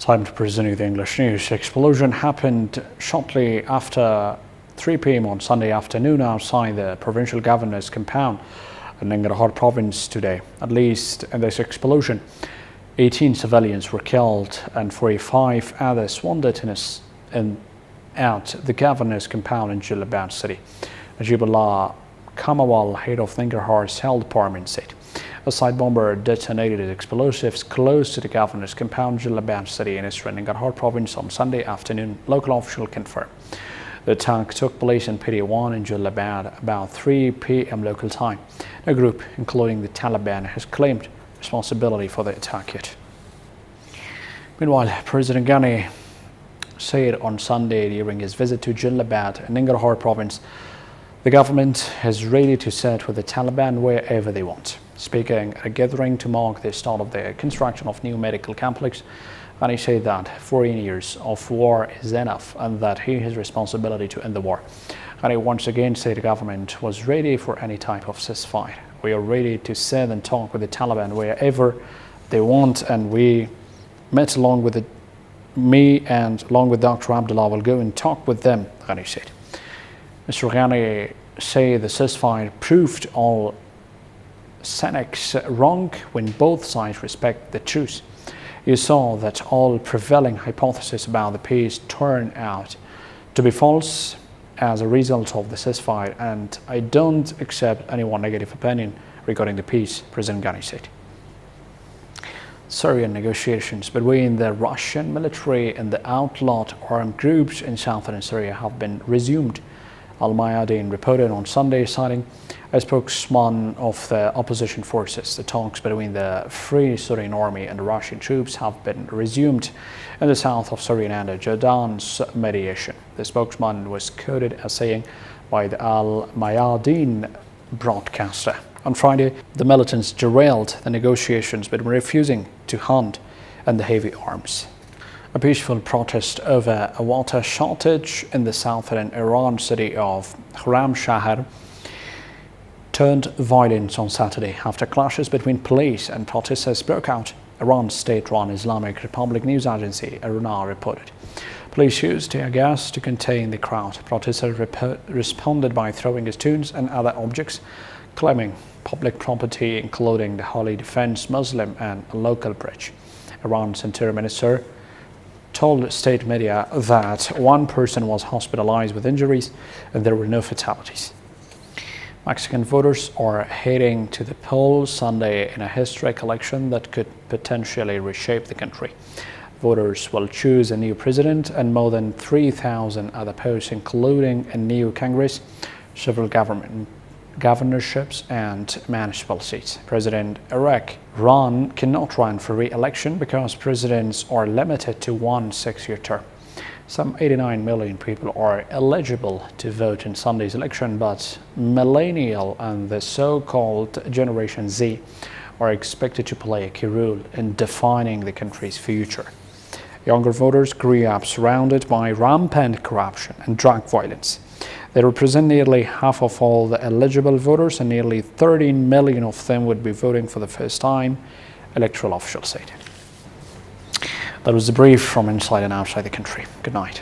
Time to present you the English news. Explosion happened shortly after 3 p.m. on Sunday afternoon outside the provincial governor's compound in Nangarhar province today. At least in this explosion, 18 civilians were killed and 45 others wounded at the governor's compound in Jalabad city. Najibullah Kamawal, head of Nangarhar's health department, said a side bomber detonated explosives close to the governor's compound, Jalabad city, in eastern Nangarhar province on Sunday afternoon. Local officials confirmed the attack took place in PD1 in Jalabad about 3 p.m. local time. A group, including the Taliban, has claimed responsibility for the attack yet. Meanwhile, President Ghani said on Sunday during his visit to Jalabad in Nangarhar province, the government is ready to sit with the Taliban wherever they want. Speaking at a gathering to mark the start of the construction of new medical complex, Ghani said that 14 years of war is enough and that he has responsibility to end the war. Ghani once again said the government was ready for any type of ceasefire. We are ready to sit and talk with the Taliban wherever they want, and we met along with Dr. Abdullah will go and talk with them, Ghani said. Mr. Ghani said the ceasefire proved all cynics wrong when both sides respect the truth. You saw that all prevailing hypotheses about the peace turned out to be false as a result of the ceasefire, and I don't accept anyone's negative opinion regarding the peace, President Ghani said. Syrian negotiations between the Russian military and the outlawed armed groups in southern Syria have been resumed. Al-Mayadeen reported on Sunday, citing a spokesman of the opposition forces. The talks between the Free Syrian Army and the Russian troops have been resumed in the south of Syria under Jordan's mediation. The spokesman was quoted as saying by the Al-Mayadeen broadcaster. On Friday, the militants derailed the negotiations but were refusing to hand in the heavy arms. A peaceful protest over a water shortage in the southern Iran city of Khurshid turned violent on Saturday after clashes between police and protesters broke out. Iran's state-run Islamic Republic news agency IRNA reported. Police used tear gas to contain the crowd. Protesters responded by throwing stones and other objects, claiming public property including the Holy Defense Muslim and a local bridge. Iran's interior minister told state media that one person was hospitalized with injuries and there were no fatalities. Mexican voters are heading to the polls Sunday in a historic election that could potentially reshape the country. Voters will choose a new president and more than 3,000 other posts, including a new Congress, several governorships and municipal seats. President-elect cannot run for re-election because presidents are limited to one 6-year term. Some 89 million people are eligible to vote in Sunday's election, but millennial and the so-called Generation Z are expected to play a key role in defining the country's future. Younger voters grew up surrounded by rampant corruption and drug violence. They represent nearly half of all the eligible voters, and nearly 13 million of them would be voting for the first time, electoral officials said. That was the brief from inside and outside the country. Good night.